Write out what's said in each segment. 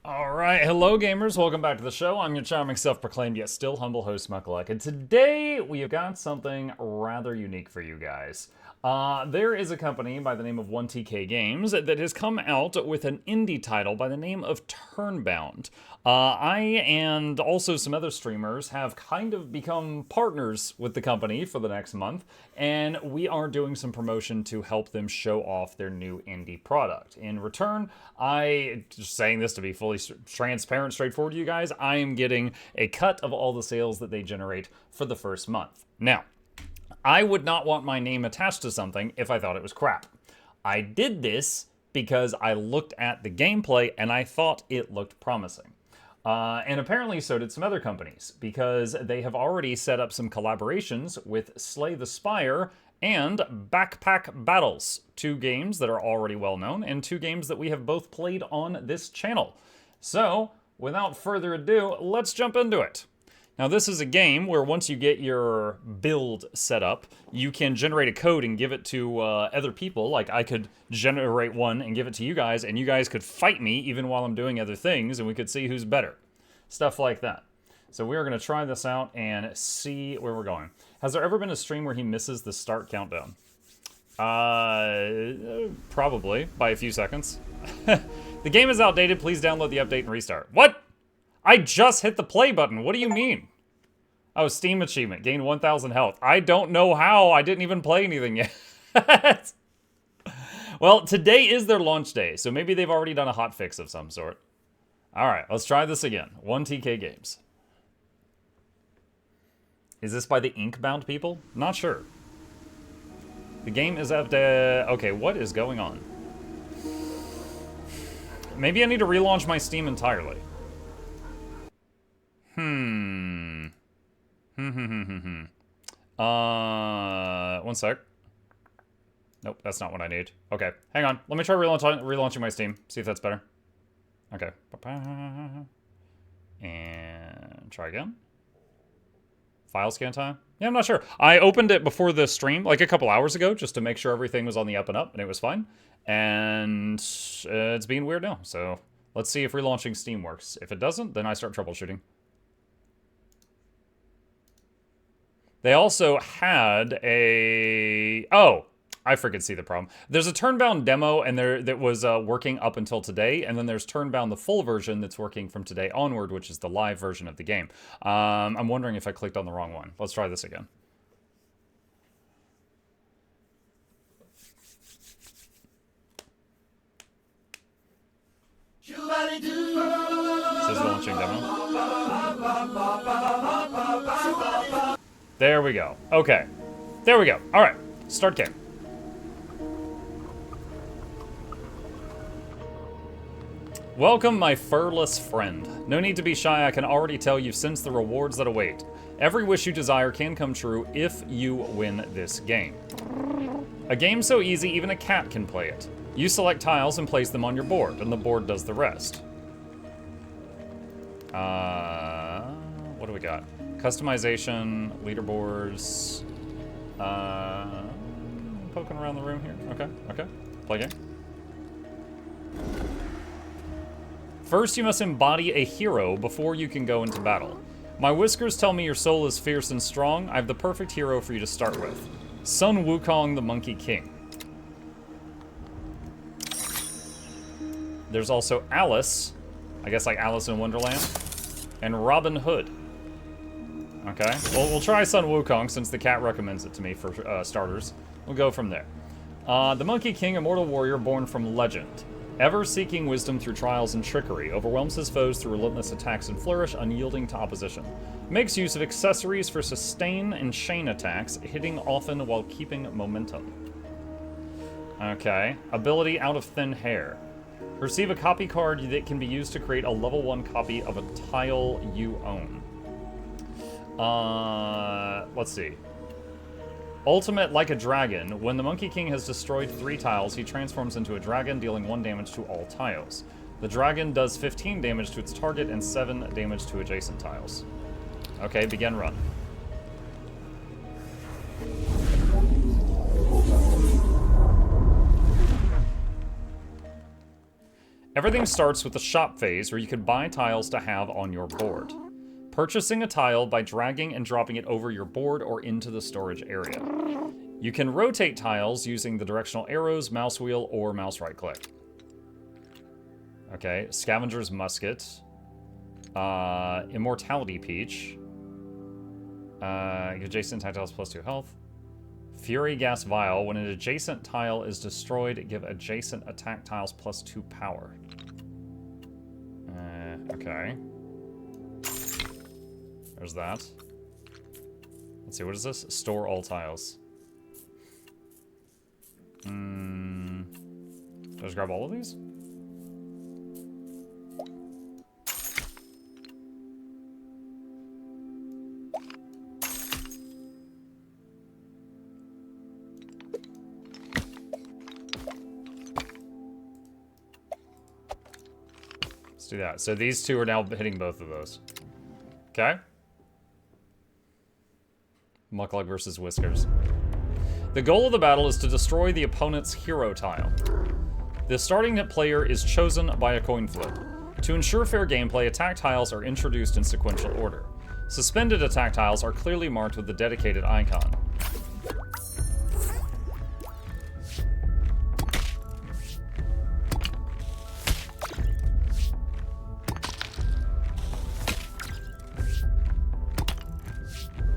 Alright, hello gamers, welcome back to the show. I'm your charming, self-proclaimed, yet still humble host, Mukluk, and today we have got something rather unique for you guys. There is a company by the name of 1TK Games that has come out with an indie title by the name of Turnbound. I and also some other streamers have kind of become partners with the company for the next month, and we are doing some promotion to help them show off their new indie product. In return, just saying this to be fully transparent, straightforward to you guys, I am getting a cut of all the sales that they generate for the first month. Now, I would not want my name attached to something if I thought it was crap. I did this because I looked at the gameplay and I thought it looked promising. And apparently so did some other companies, because they have already set up some collaborations with Slay the Spire and Backpack Battles, two games that are already well known and two games that we have both played on this channel. So, without further ado, let's jump into it. Now, this is a game where once you get your build set up, you can generate a code and give it to other people. Like, I could generate one and give it to you guys, and you guys could fight me even while I'm doing other things, and we could see who's better. Stuff like that. So we're going to try this out and see where we're going. Has there ever been a stream where he misses the start countdown? Probably, by a few seconds. The game is outdated. Please download the update and restart. What? I just hit the play button. What do you mean? Oh, Steam achievement. Gain 1,000 health. I don't know how. I didn't even play anything yet. Well, today is their launch day, so maybe they've already done a hotfix of some sort. All right, let's try this again. 1TK Games. Is this by the Inkbound people? Not sure. The game is up to... Okay, what is going on? Maybe I need to relaunch my Steam entirely. One sec. Nope, that's not what I need. Okay, hang on. Let me try relaunching my Steam. See if that's better. Okay. And try again. File scan time? Yeah, I'm not sure. I opened it before the stream, like a couple hours ago, just to make sure everything was on the up and up, and it was fine. And it's being weird now, so let's see if relaunching Steam works. If it doesn't, then I start troubleshooting. They also had a... Oh, I freaking see the problem. There's a Turnbound demo and that was working up until today, and then there's Turnbound, the full version, that's working from today onward, which is the live version of the game. I'm wondering if I clicked on the wrong one. Let's try this again. This is the launching demo. There we go. Okay. There we go. All right. Start game. Welcome, my furless friend. No need to be shy. I can already tell you've sensed the rewards that await. Every wish you desire can come true if you win this game. A game so easy, even a cat can play it. You select tiles and place them on your board, and the board does the rest. What do we got? Customization, leaderboards, poking around the room here. Okay, play game. First, you must embody a hero before you can go into battle. My whiskers tell me your soul is fierce and strong. I have the perfect hero for you to start with. Sun Wukong, the Monkey King. There's also Alice, I guess like Alice in Wonderland, and Robin Hood. Okay, well, we'll try Sun Wukong since the cat recommends it to me for starters. We'll go from there. The Monkey King, immortal warrior born from legend. Ever seeking wisdom through trials and trickery, overwhelms his foes through relentless attacks and flourish, unyielding to opposition. Makes use of accessories for sustain and chain attacks, hitting often while keeping momentum. Okay, ability Out of Thin Hair. Receive a copy card that can be used to create a level 1 copy of a tile you own. Let's see. Ultimate Like a Dragon. When the Monkey King has destroyed 3 tiles, he transforms into a dragon, dealing 1 damage to all tiles. The dragon does 15 damage to its target and 7 damage to adjacent tiles. Okay, begin run. Everything starts with the shop phase, where you can buy tiles to have on your board. Purchasing a tile by dragging and dropping it over your board or into the storage area. You can rotate tiles using the directional arrows, mouse wheel, or mouse right click. Okay, Scavenger's Musket. Immortality Peach. Adjacent tiles plus 2 health. Fury Gas Vial. When an adjacent tile is destroyed, give adjacent attack tiles plus 2 power. Okay. There's that. Let's see, what is this? Store all tiles. Just grab all of these? Let's do that. So these two are now hitting both of those. Okay. Mukluk versus Whiskers. The goal of the battle is to destroy the opponent's hero tile. The starting player is chosen by a coin flip. To ensure fair gameplay, attack tiles are introduced in sequential order. Suspended attack tiles are clearly marked with the dedicated icon.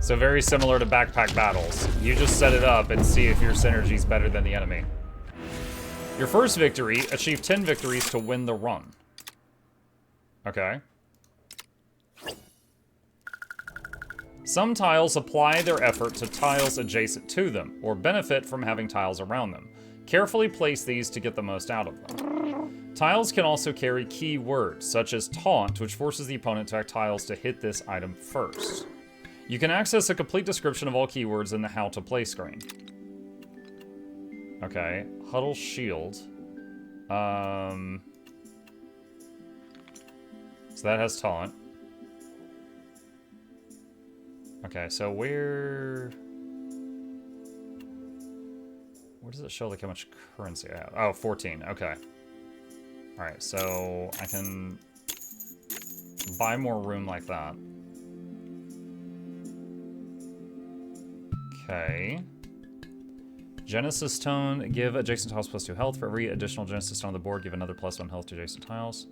So very similar to backpack battles. You just set it up and see if your synergy's better than the enemy. Your first victory, achieve 10 victories to win the run. Okay. Some tiles apply their effort to tiles adjacent to them, or benefit from having tiles around them. Carefully place these to get the most out of them. Tiles can also carry key words, such as taunt, which forces the opponent to act tiles to hit this item first. You can access a complete description of all keywords in the How to Play screen. Okay, Huddle Shield. So that has taunt. Okay, so where does it show like how much currency I have? Oh, 14, okay. Alright, so I can buy more room like that. Okay. Genesis Stone, give adjacent tiles plus 2 health. For every additional Genesis Stone on the board, give another plus 1 health to adjacent tiles.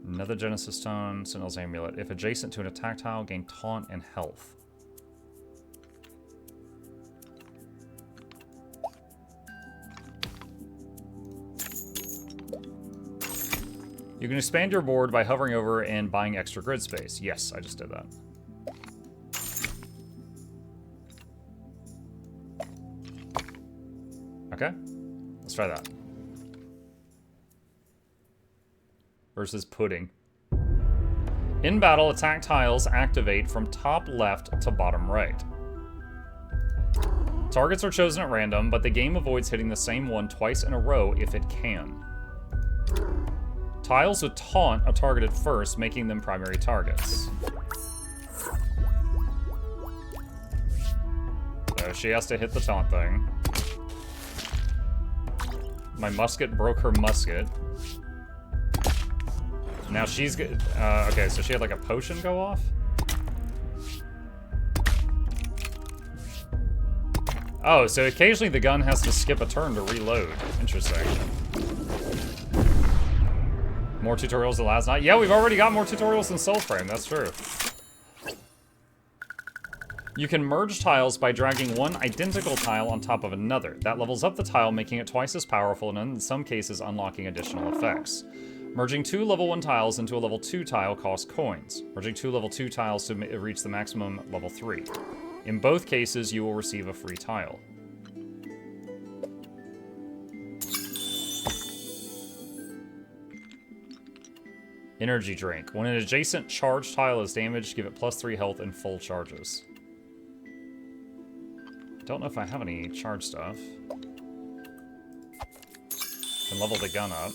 Another Genesis Stone, Sentinel's Amulet. If adjacent to an attack tile, gain taunt and health. You can expand your board by hovering over and buying extra grid space. Yes, I just did that. Okay, let's try that. Versus pudding. In battle, attack tiles activate from top left to bottom right. Targets are chosen at random, but the game avoids hitting the same one twice in a row if it can. Tiles with taunt are targeted first, making them primary targets. So she has to hit the taunt thing. My musket broke her musket. Now she's good. Okay, so she had like a potion go off? Oh, so occasionally the gun has to skip a turn to reload. Interesting. More tutorials than last night? Yeah, we've already got more tutorials than Soulframe, that's true. You can merge tiles by dragging one identical tile on top of another. That levels up the tile, making it twice as powerful and in some cases unlocking additional effects. Merging 2 level 1 tiles into a level 2 tile costs coins. Merging 2 level 2 tiles to reach the maximum level 3. In both cases, you will receive a free tile. Energy drink. When an adjacent charged tile is damaged, give it plus 3 health and full charges. Don't know if I have any charge stuff. Can level the gun up.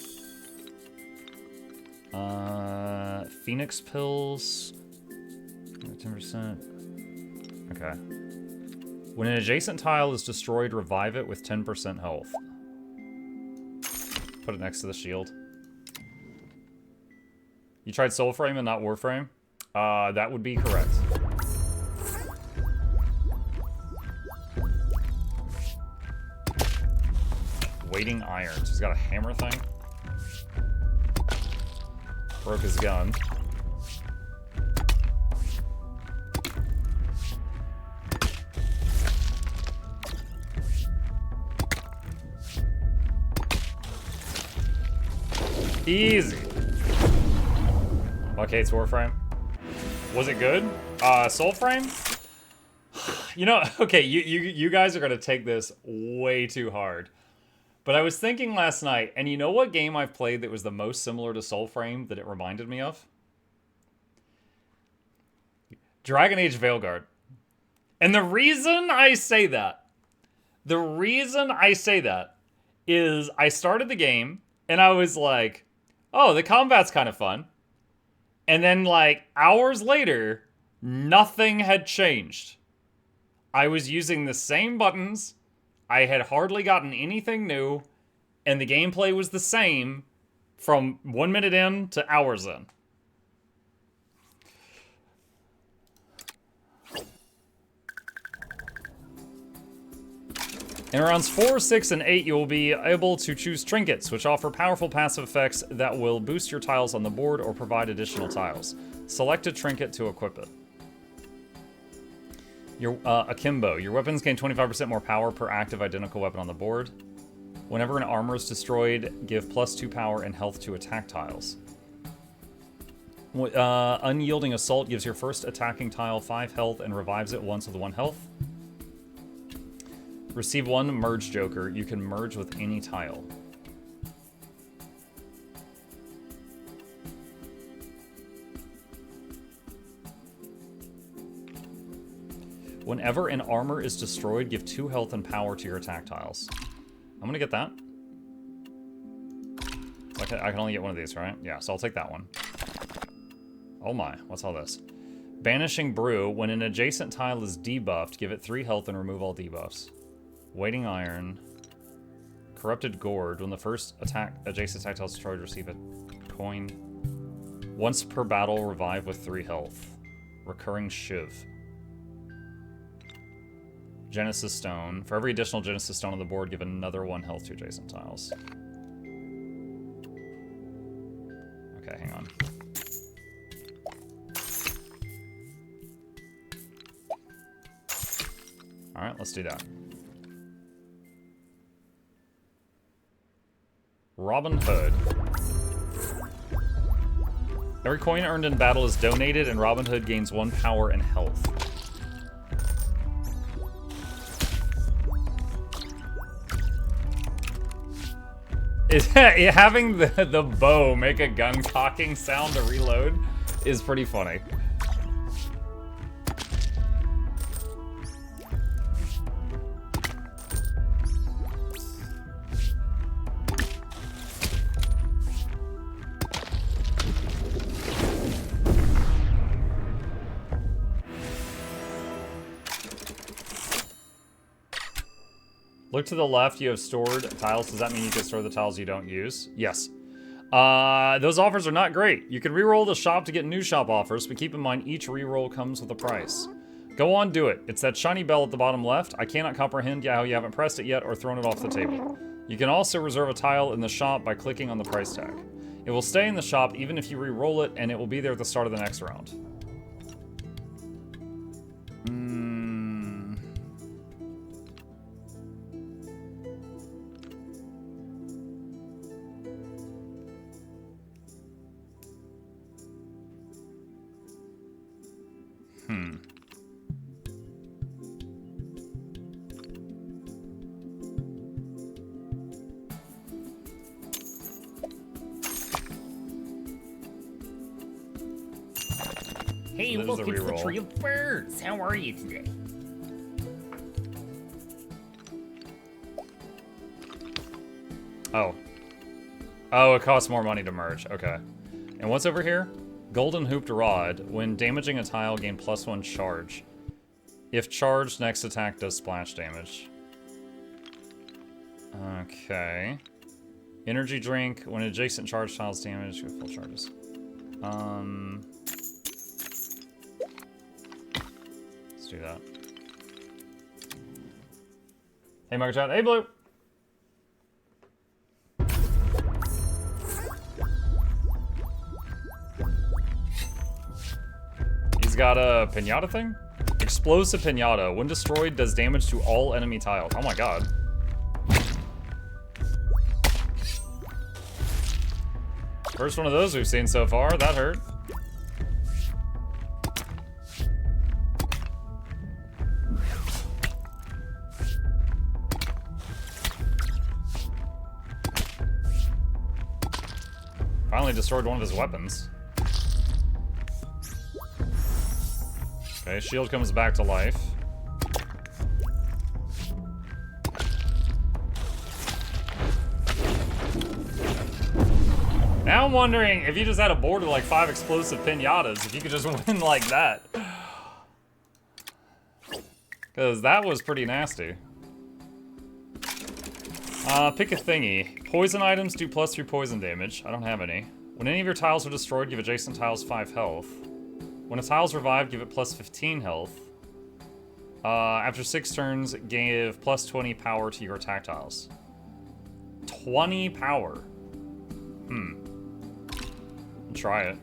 Phoenix pills. 10%. Okay. When an adjacent tile is destroyed, revive it with 10% health. Put it next to the shield. You tried Soulframe and not Warframe? That would be correct. Waiting irons. He's got a hammer thing. Broke his gun. Easy. Okay, it's Warframe. Was it good? Soulframe? You know, okay, you guys are gonna take this way too hard. But I was thinking last night, and you know what game I've played that was the most similar to Soulframe that it reminded me of? Dragon Age Veilguard. And the reason I say that is I started the game, and I was like, oh, the combat's kind of fun. And then, like, hours later, nothing had changed. I was using the same buttons. I had hardly gotten anything new. And the gameplay was the same from 1 minute in to hours in. In rounds 4, 6, and 8, you will be able to choose trinkets, which offer powerful passive effects that will boost your tiles on the board or provide additional tiles. Select a trinket to equip it. Your Akimbo. Your weapons gain 25% more power per active identical weapon on the board. Whenever an armor is destroyed, give +2 power and health to attack tiles. Unyielding Assault gives your first attacking tile 5 health and revives it once with 1 health. Receive 1 Merge Joker. You can merge with any tile. Whenever an armor is destroyed, give 2 health and power to your attack tiles. I'm gonna get that. So I can only get one of these, right? Yeah, so I'll take that one. Oh my, what's all this? Banishing Brew. When an adjacent tile is debuffed, give it 3 health and remove all debuffs. Waiting Iron. Corrupted Gourd. When the first adjacent attack tile is destroyed, receive a coin. Once per battle, revive with 3 health. Recurring Shiv. Genesis Stone. For every additional Genesis Stone on the board, give another 1 health to adjacent tiles. Okay, hang on. Alright, let's do that. Robin Hood. Every coin earned in battle is donated, and Robin Hood gains 1 power and health. Having the bow make a gun cocking sound to reload is pretty funny. Look to the left, you have stored tiles. Does that mean you can store the tiles you don't use? Yes. Those offers are not great. You can reroll the shop to get new shop offers, but keep in mind each reroll comes with a price. Go on, do it. It's that shiny bell at the bottom left. I cannot comprehend how you haven't pressed it yet or thrown it off the table. You can also reserve a tile in the shop by clicking on the price tag. It will stay in the shop even if you re-roll it, and it will be there at the start of the next round. Hey, look, it's the Tree of Birds. How are you today? Oh. Oh, it costs more money to merge. Okay. And what's over here? Golden Hooped Rod. When damaging a tile, gain +1 charge. If charged, next attack does splash damage. Okay. Energy Drink. When adjacent charge tiles damage, with full charges. Let's do that. Hey, Mark Chat. Hey, Blue. He's got a pinata thing? Explosive pinata. When destroyed, does damage to all enemy tiles. Oh my god. First one of those we've seen so far. That hurt. Finally destroyed one of his weapons. Okay, shield comes back to life. Now I'm wondering if you just had a board with like 5 explosive pinatas, if you could just win like that. Because that was pretty nasty. Pick a thingy. Poison items do +3 poison damage. I don't have any. When any of your tiles are destroyed, give adjacent tiles 5 health. When a tile's revived, give it +15 health. After 6 turns, give +20 power to your attack tiles. 20 power. Try it.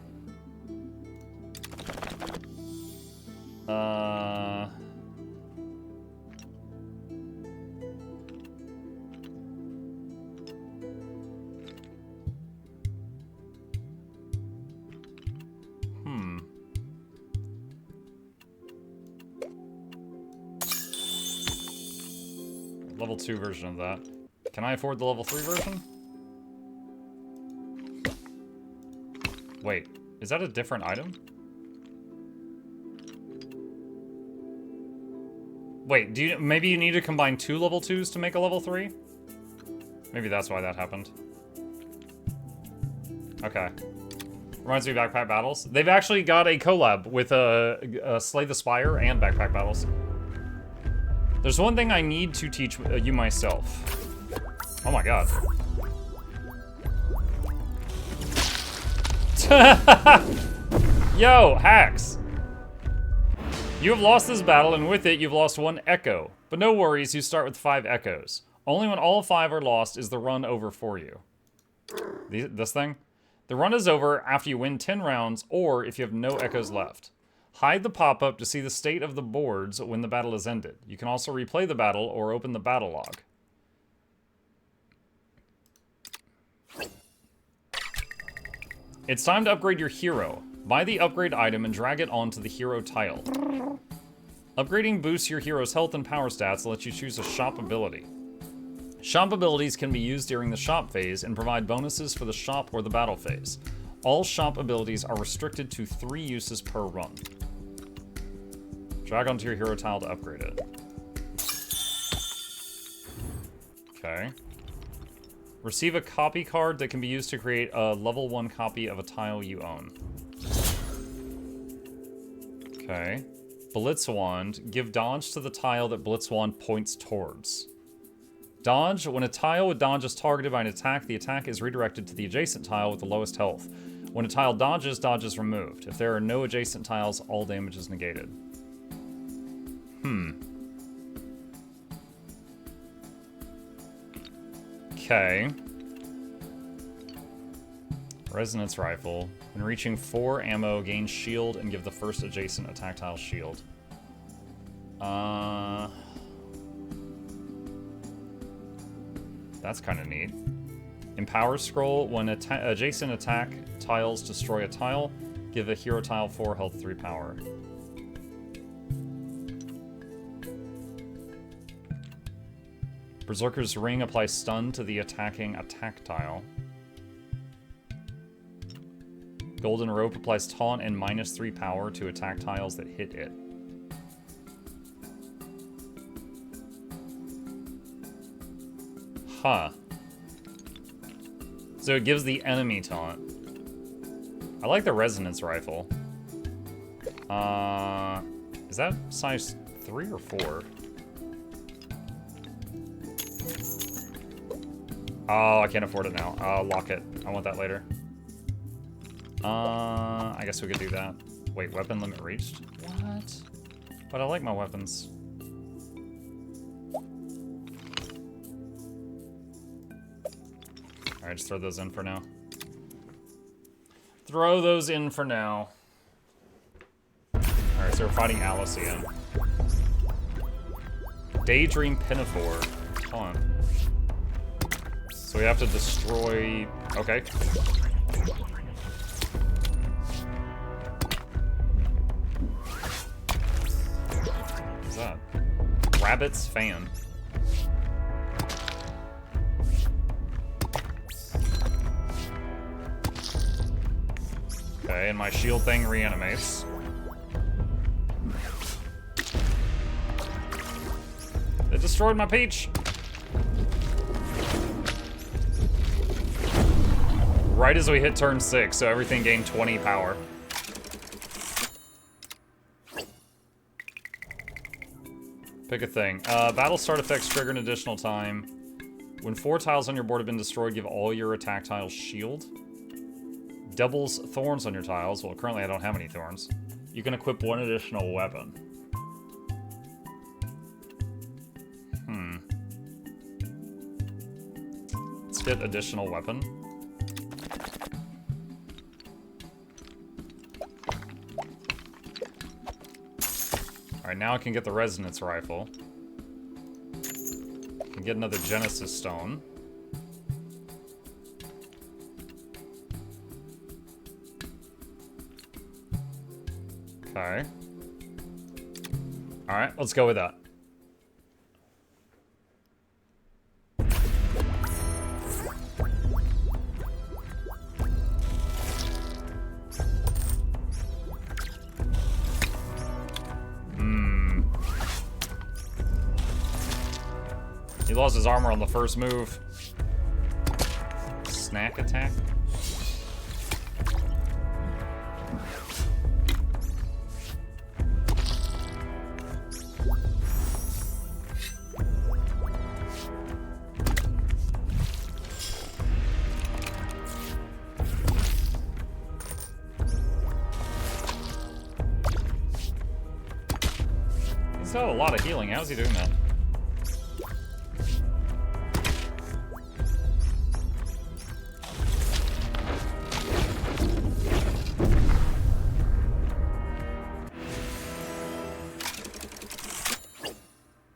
Level 2 version of that. Can I afford the level 3 version? Wait, is that a different item? Wait, maybe you need to combine 2 level 2s to make a level 3? Maybe that's why that happened. Okay. Reminds me of Backpack Battles. They've actually got a collab with Slay the Spire and Backpack Battles. There's one thing I need to teach you myself. Oh my god. Yo, hacks! You have lost this battle, and with it, you've lost 1 echo. But no worries, you start with 5 echoes. Only when all 5 are lost is the run over for you. This thing? The run is over after you win 10 rounds, or if you have no echoes left. Hide the pop-up to see the state of the boards when the battle is ended. You can also replay the battle or open the battle log. It's time to upgrade your hero. Buy the upgrade item and drag it onto the hero tile. Upgrading boosts your hero's health and power stats and lets you choose a shop ability. Shop abilities can be used during the shop phase and provide bonuses for the shop or the battle phase. All shop abilities are restricted to 3 uses per run. Drag onto your hero tile to upgrade it. Okay. Receive a copy card that can be used to create a level 1 copy of a tile you own. Okay. Blitz Wand. Give dodge to the tile that Blitz Wand points towards. Dodge. When a tile with dodge is targeted by an attack, the attack is redirected to the adjacent tile with the lowest health. When a tile dodges, dodge is removed. If there are no adjacent tiles, all damage is negated. Okay. Resonance Rifle. When reaching 4 ammo, gain shield and give the first adjacent attack tile shield. That's kind of neat. Empower Scroll. When adjacent attack tiles destroy a tile, give a hero tile 4 health, 3 power. Berserker's Ring applies stun to the attacking attack tile. Golden Rope applies taunt and -3 power to attack tiles that hit it. Huh. So it gives the enemy taunt. I like the Resonance Rifle. Is that size 3 or 4? Oh, I can't afford it now. I'll lock it. I want that later. I guess we could do that. Wait, weapon limit reached? What? But I like my weapons. Alright, just throw those in for now. Throw those in for now. Alright, so we're fighting Alice again. Daydream Pinafore. Hold on. So we have to destroy... Okay. What's that? Rabbit's Fan. Okay, and my shield thing reanimates. It destroyed my peach! Right as we hit turn 6, so everything gained 20 power. Pick a thing. Battle start effects trigger an additional time. When 4 tiles on your board have been destroyed, give all your attack tiles shield. Doubles thorns on your tiles. Well, currently I don't have any thorns. You can equip 1 additional weapon. Let's get additional weapon. Alright, now I can get the resonance rifle. Can get another Genesis stone. Okay. Alright, let's go with that. He lost his armor on the first move. Snack attack? He's got a lot of healing. How's he doing that?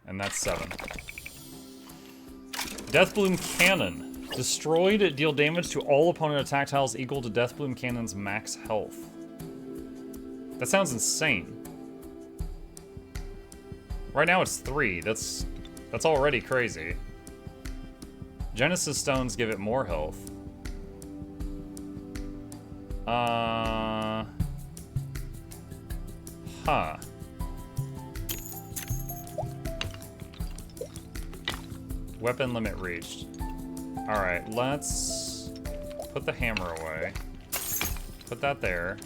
And that's 7. Deathbloom Cannon. Destroyed, deal damage to all opponent attack tiles equal to Deathbloom Cannon's max health. That sounds insane. Right now it's 3. That's already crazy. Genesis stones give it more health. Huh. Weapon limit reached. Alright, let's put the hammer away. Put that there.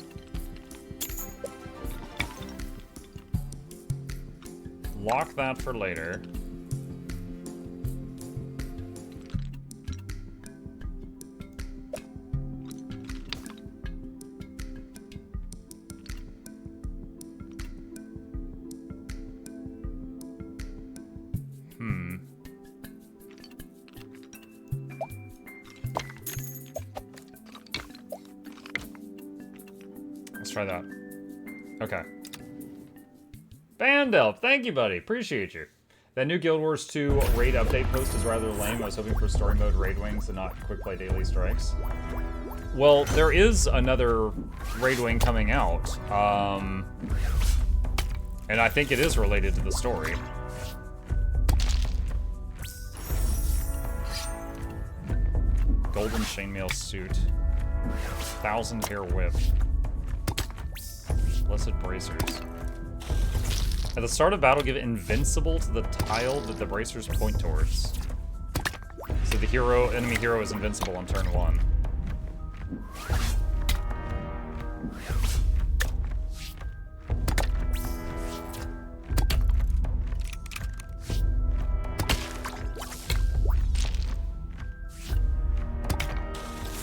Lock that for later. Let's try that. Okay. Bandelp, thank you, buddy. Appreciate you. That new Guild Wars 2 raid update post is rather lame. I was hoping for story mode raid wings and not quick play daily strikes. Well, there is another raid wing coming out. And I think it is related to the story. Golden chainmail suit. 1,000 hair whip. Blessed bracers. At the start of battle, give invincible to the tile that the bracers point towards. So the enemy hero is invincible on turn 1.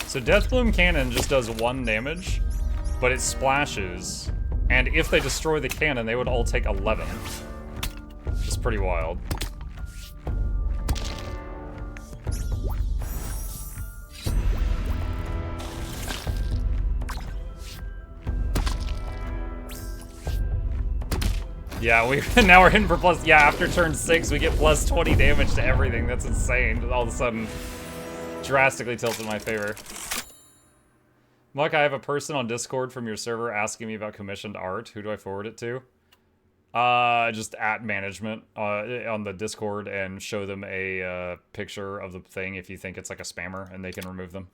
So Deathbloom Cannon just does 1 damage, but it splashes. And if they destroy the cannon, they would all take 11. Which is pretty wild. Yeah, now we're hitting for plus. Yeah, after turn 6, we get plus 20 damage to everything. That's insane. All of a sudden, drastically tilts in my favor. Muck, I have a person on Discord from your server asking me about commissioned art. Who do I forward it to? Just at management on the Discord and show them a picture of the thing if you think it's like a spammer, and they can remove them.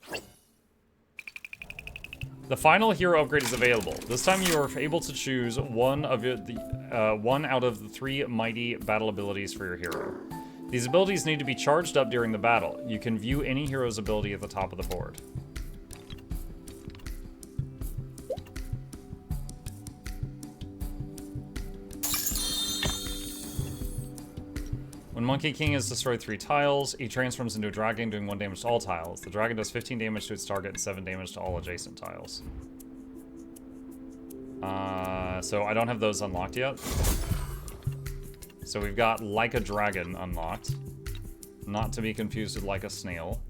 The final hero upgrade is available. This time you are able to choose one out of the 3 mighty battle abilities for your hero. These abilities need to be charged up during the battle. You can view any hero's ability at the top of the board. When Monkey King has destroyed 3 tiles, he transforms into a dragon, doing 1 damage to all tiles. The dragon does 15 damage to its target and 7 damage to all adjacent tiles. So I don't have those unlocked yet. So we've got Like a Dragon unlocked. Not to be confused with Like a Snail.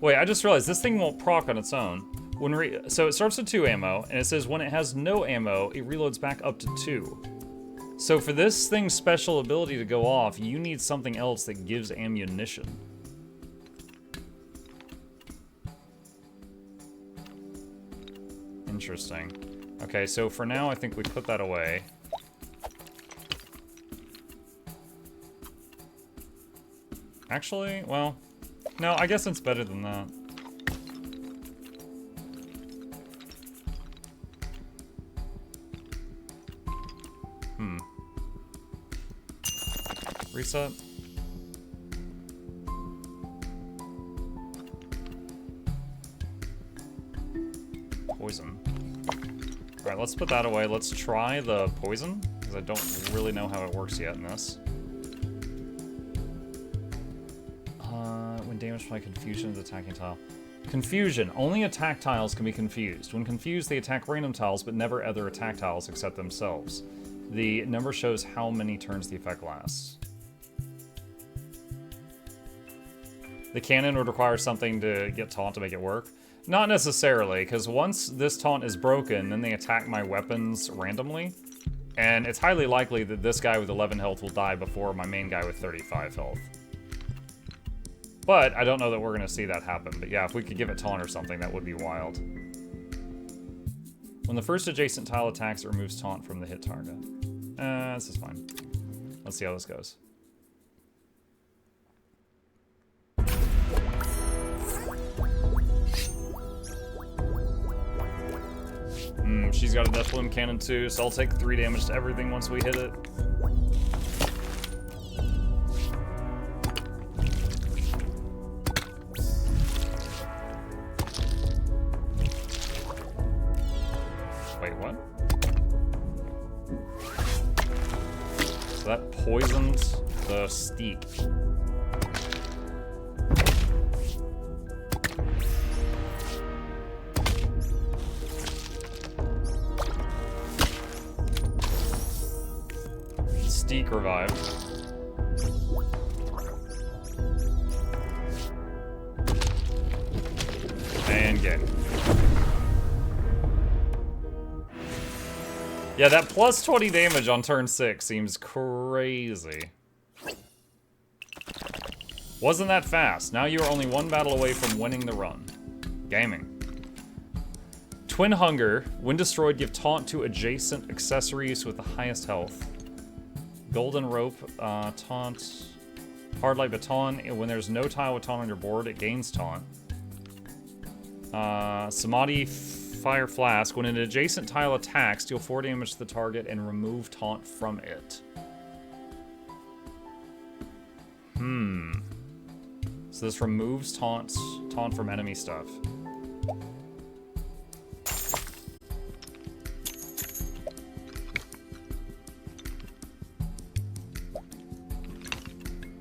Wait, I just realized this thing won't proc on its own. So it starts with 2 ammo, and it says when it has no ammo, it reloads back up to 2. So for this thing's special ability to go off, you need something else that gives ammunition. Interesting. Okay, so for now, I think we put that away. Actually, well, no, I guess it's better than that. Reset. Poison. Alright, let's put that away. Let's try the poison, because I don't really know how it works yet in this. When damaged by confusion is attacking tile. Confusion. Only attack tiles can be confused. When confused, they attack random tiles, but never other attack tiles except themselves. The number shows how many turns the effect lasts. The cannon would require something to get taunt to make it work. Not necessarily, because once this taunt is broken, then they attack my weapons randomly. And it's highly likely that this guy with 11 health will die before my main guy with 35 health. But I don't know that we're going to see that happen. But yeah, if we could give it taunt or something, that would be wild. When the first adjacent tile attacks, it removes taunt from the hit target. This is fine. Let's see how this goes. She's got a Death Bloom cannon too, so I'll take 3 damage to everything once we hit it. Wait, what? So that poisoned the steak. Steak revived. And get. Yeah, that plus 20 damage on turn 6 seems crazy. Wasn't that fast? Now you are only 1 battle away from winning the run. Gaming. Twin Hunger. When destroyed, give taunt to adjacent accessories with the highest health. Golden Rope, taunt. Hard Light Baton. When there's no tile with taunt on your board, it gains taunt. Samadhi Fire Flask. When an adjacent tile attacks, deal 4 damage to the target and remove taunt from it. So this removes taunt from enemy stuff.